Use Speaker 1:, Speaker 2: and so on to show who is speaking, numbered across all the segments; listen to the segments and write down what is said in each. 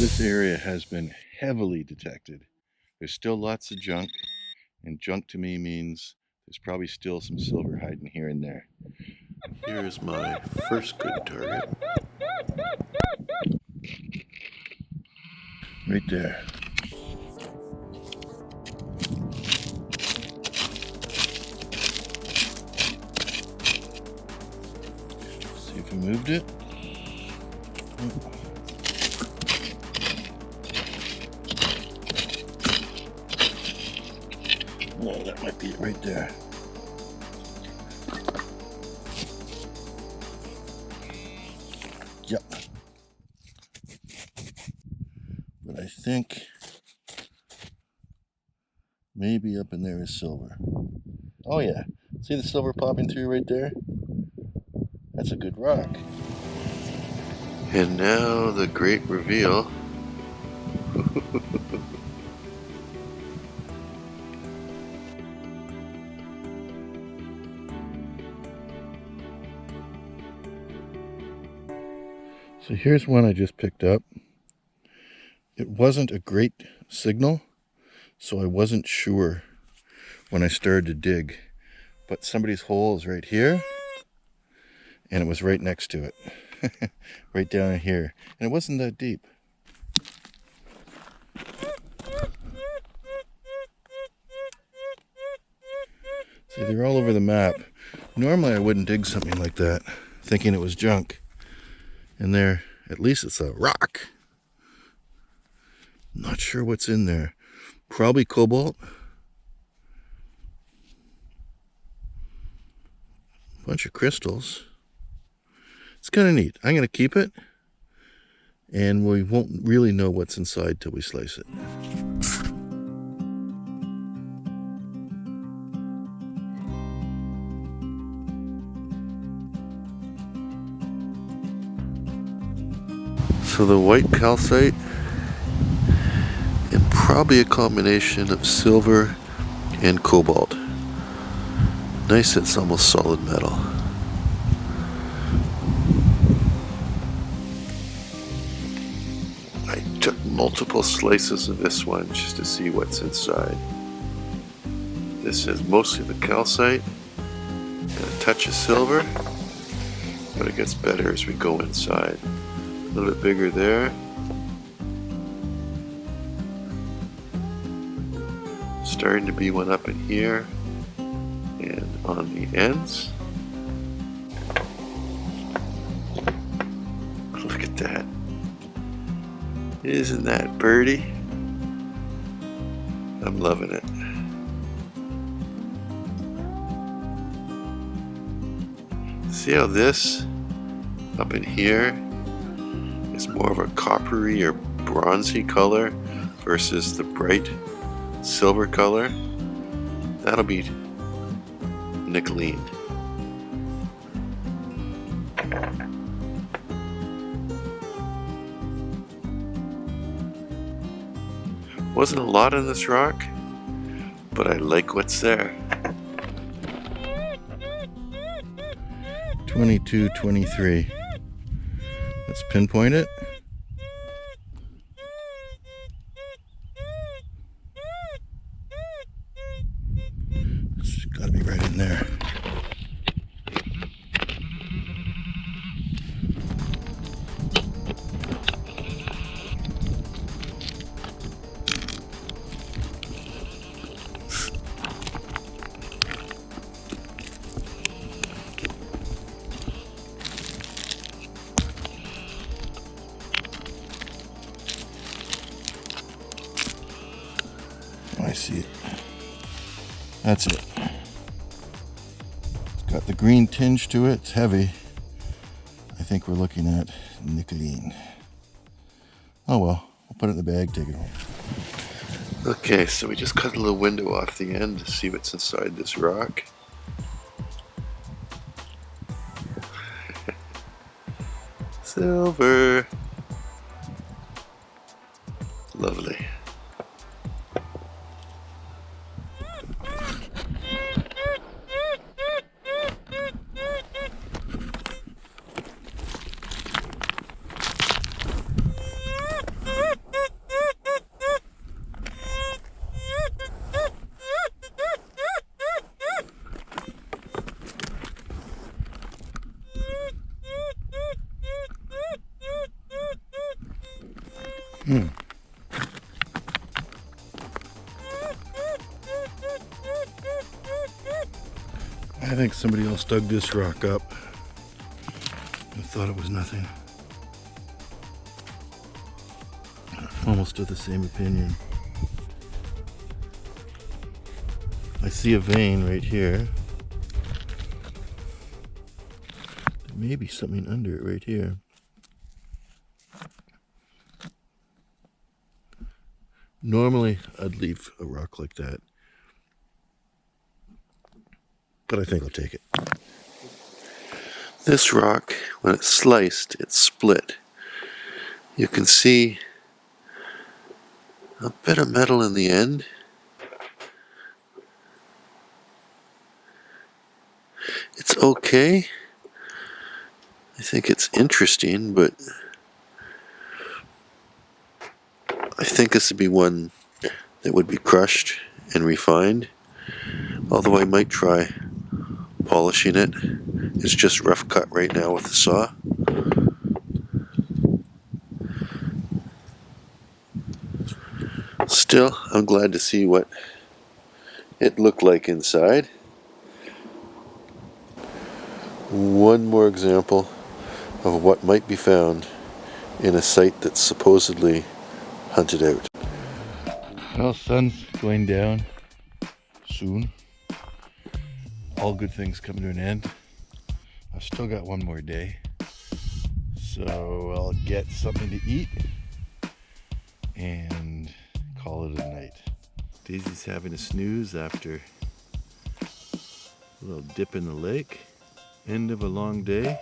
Speaker 1: This area has been heavily detected. There's still lots of junk, and junk to me means there's probably still some silver hiding here and there.
Speaker 2: Here's my first good target.
Speaker 1: Right there. See if we moved it. Oh, that might be it right there. Yep. But I think maybe up in there is silver. Oh yeah. See the silver popping through right there? That's a good rock.
Speaker 2: And now the great reveal.
Speaker 1: So here's one I just picked up. It wasn't a great signal, so I wasn't sure when I started to dig. But somebody's hole is right here, and it was right next to it. Right down here. And it wasn't that deep. See, they're all over the map. Normally I wouldn't dig something like that, thinking it was junk. And there, at least it's a rock. Not sure what's in there. Probably cobalt. Bunch of crystals. It's kind of neat. I'm going to keep it, and we won't really know what's inside till we slice it.
Speaker 2: So the white calcite, and probably a combination of silver and cobalt. Nice, it's almost solid metal. I took multiple slices of this one just to see what's inside. This is mostly the calcite and a touch of silver, but it gets better as we go inside. A little bit bigger there. Starting to be one up in here and on the ends. Look at that. Isn't that pretty? I'm loving it. See how this up in here is more of a coppery or bronzy color versus the bright silver color? That'll be nickeline. Wasn't a lot in this rock, but I like what's there.
Speaker 1: 22, 23. Let's pinpoint it. It's got to be right in there. I see it. That's it. It's got the green tinge to it. It's heavy. I think we're looking at nickeline. Oh well, we'll put it in the bag, take it home.
Speaker 2: Okay, so we just cut a little window off the end to see what's inside this rock. Silver. Lovely.
Speaker 1: Hmm. I think somebody else dug this rock up and thought it was nothing. Almost of the same opinion. I see a vein right here. There may be something under it right here. Normally, I'd leave a rock like that, but I think I'll take it.
Speaker 2: This rock, when it's sliced, it's split. You can see a bit of metal in the end. It's okay. I think it's interesting, but I think this would be one that would be crushed and refined. Although I might try polishing it. It's just rough cut right now with the saw. Still, I'm glad to see what it looked like inside. One more example of what might be found in a site that's supposedly hunted out.
Speaker 1: Well, sun's going down soon. All good things come to an end. I've still got one more day, so I'll get something to eat and call it a night. Daisy's having a snooze after a little dip in the lake. End of a long day,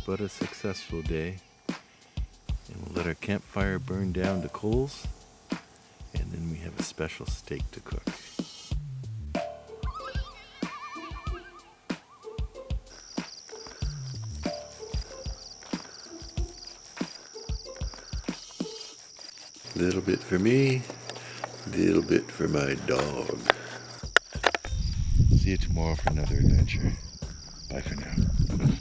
Speaker 1: but a successful day. And we'll let our campfire burn down to coals, and then we have a special steak to cook.
Speaker 2: Little bit for me, little bit for my dog.
Speaker 1: See you tomorrow for another adventure. Bye for now.